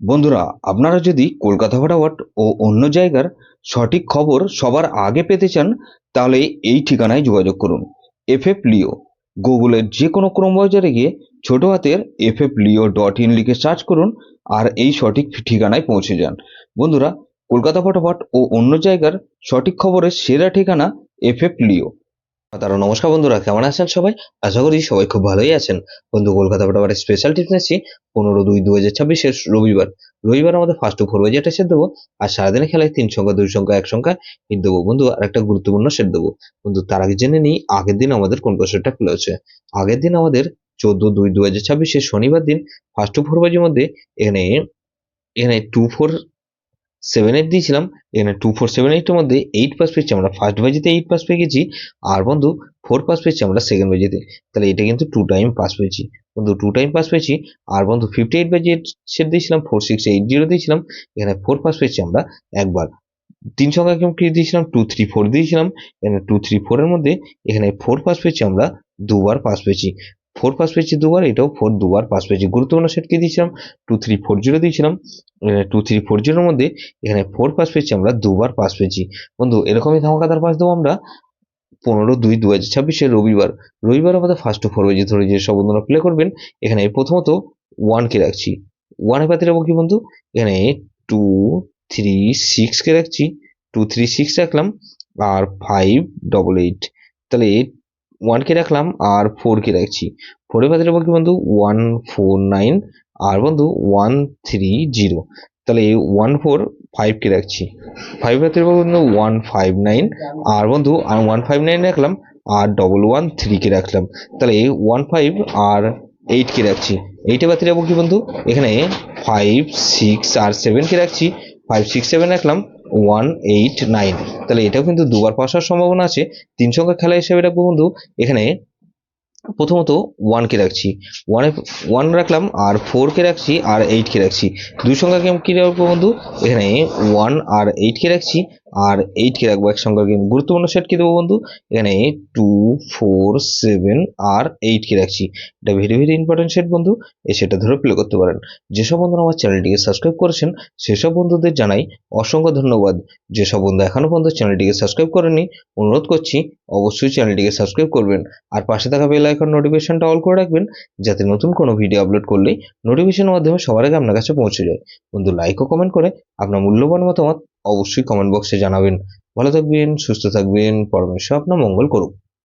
বন্ধুরা, আপনারা যদি কলকাতা ফটাফট ও অন্য জায়গার সঠিক খবর সবার আগে পেতে চান, তাহলে এই ঠিকানায় যোগাযোগ করুন। এফএফ লিও। গুগলের যে কোনো ক্রোম ব্রাউজারে গিয়ে ছোট হাতের ffleo.in লিখে সার্চ করুন, আর এই সঠিক ঠিকানায় পৌঁছে যান। বন্ধুরা, কলকাতা ফটাফট ও অন্য জায়গার সঠিক খবরের সেরা ঠিকানা এফএফ লিও। নমস্কার বন্ধুরা, কেমন আছেন সবাই? আশা করি সবাই খুব ভালোই আছেন। বন্ধু, কলকাতা ফটাফটের স্পেশাল টিপস নিচ্ছি 15/2/2026 রবিবার। রবিবার আমাদের first two four budget set দেবো, আর সারাদিনের খেলায় 3 সংখ্যা 2 সংখ্যা 1 সংখ্যা হিট দেবো বন্ধু, আর একটা গুরুত্বপূর্ণ সেট দেবো বন্ধু। তার আগে জেনে নিই আগের দিন আমাদের কোন কোন সেটটা খুলে হচ্ছে। আগের দিন আমাদের 14/2/2026 শনিবার দিন ফার্স্ট টু ফোর বাজির মধ্যে এখানে এখানে 2478 দিয়েছিলাম। এখানে 2478 এর মধ্যে 8 পাস পেয়েছি আমরা ফার্স্ট বাজিতে, 8 পাস পেয়ে গেছি। আর বন্ধু 4 পাস পেয়েছি আমরা সেকেন্ড বাজিতে। তাহলে এটা কিন্তু 2 টাইম পাস পেয়েছি বন্ধু, 2 টাইম পাস পেয়েছি। আর বন্ধু 58 বাজির সেট দিয়েছিলাম, 4680 দিয়েছিলাম। এখানে 4 পাস পেয়েছি আমরা একবার। 3 সংখ্যা কি দিয়েছিলাম, 234 দিয়েছিলাম। এখানে 234 এর মধ্যে এখানে 4 পাস পেয়েছি আমরা দুবার পাস পেয়েছি। 4 পাস পেয়েছি দুবার, এটাও 4 দুবার পাস পেয়েছি। গুরুত্বপূর্ণ সেট কি দিয়েছিলাম, 2340 দিয়েছিলাম। 2340 এর মধ্যে এখানে 4 পাস পেয়েছি আমরা দুবার পাস পেয়েছি বন্ধু। এরকমই ধামাকাদার পাস দেবো আমরা 15/2/2026 রবিবার। রবিবার আমাদের ফার্স্ট টু ফোর বাজি ধরে যে সব বন্ধুরা প্লে করবেন। এখানে প্রথমত 1 কে রাখছি, 1 এর পাতে রাখবো কি বন্ধু, এখানে 236 কে রাখছি, 236 রাখলাম। আর 588, তাহলে 1 কে রাখলাম আর 4 কে রাখছি। 4 এর পাতে রাখবো কি বন্ধু, 149। আর বন্ধু 130, তাহলে 145 কে রাখছি। 5 এর পাতে রাখবো বন্ধু 159। আর বন্ধু 159 রাখলাম, আর 113 কে রাখলাম। তাহলে 15 আর 8 কে রাখছি। 8 এর পাতে রাখবো কি বন্ধু, এখানে 5 6 আর 7 কে রাখছি। 5 6 7 রাখলাম, 189। তাহলে এটাও কিন্তু দুবার পাস হওয়ার সম্ভাবনা আছে। 3 সংখ্যা খেলা হিসেবে রাখবো বন্ধু, এখানে প্রথমত 1 কে রাখছি, 1 রাখলাম, আর 4 কে রাখছি, আর 8 কে রাখছি। 2 সংখ্যা গেম কি রাখবো বন্ধু, এখানে 1 আর 8 কে রাখছি, আর 8 কে রাখবো এক সংখ্যা গেম। গুরুত্বপূর্ণ সেট কি দেবো বন্ধু, এখানে 2 4 7 আর 8 কে রাখছি। এটা ভেরি ভেরি ইম্পর্টেন্ট সেট বন্ধু, এই সেটটা ধরে প্লে করতে পারেন। যেসব বন্ধুরা আমার চ্যানেলটিকে সাবস্ক্রাইব করেছেন সেসব বন্ধুদের জানাই অসংখ্য ধন্যবাদ। যেসব বন্ধু এখনো পর্যন্ত চ্যানেলটিকে সাবস্ক্রাইব করেনি, অনুরোধ করছি অবশ্যই চ্যানেলটিকে সাবস্ক্রাইব করবেন, আর পাশে থাকা বেল আইকন নোটিফিকেশনটা অল করে রাখবেন, যাতে নতুন কোনো ভিডিও আপলোড করলেই নোটিফিকেশনের মাধ্যমে সবার আগে আপনার কাছে পৌঁছে যায় বন্ধু। লাইক ও কমেন্ট করে আপনার মূল্যবান মতামত অবশ্যই কমেন্ট বক্সে জানাবেন। ভালো থাকবেন, সুস্থ থাকবেন, পরমেশ্বর আপনার মঙ্গল করুক।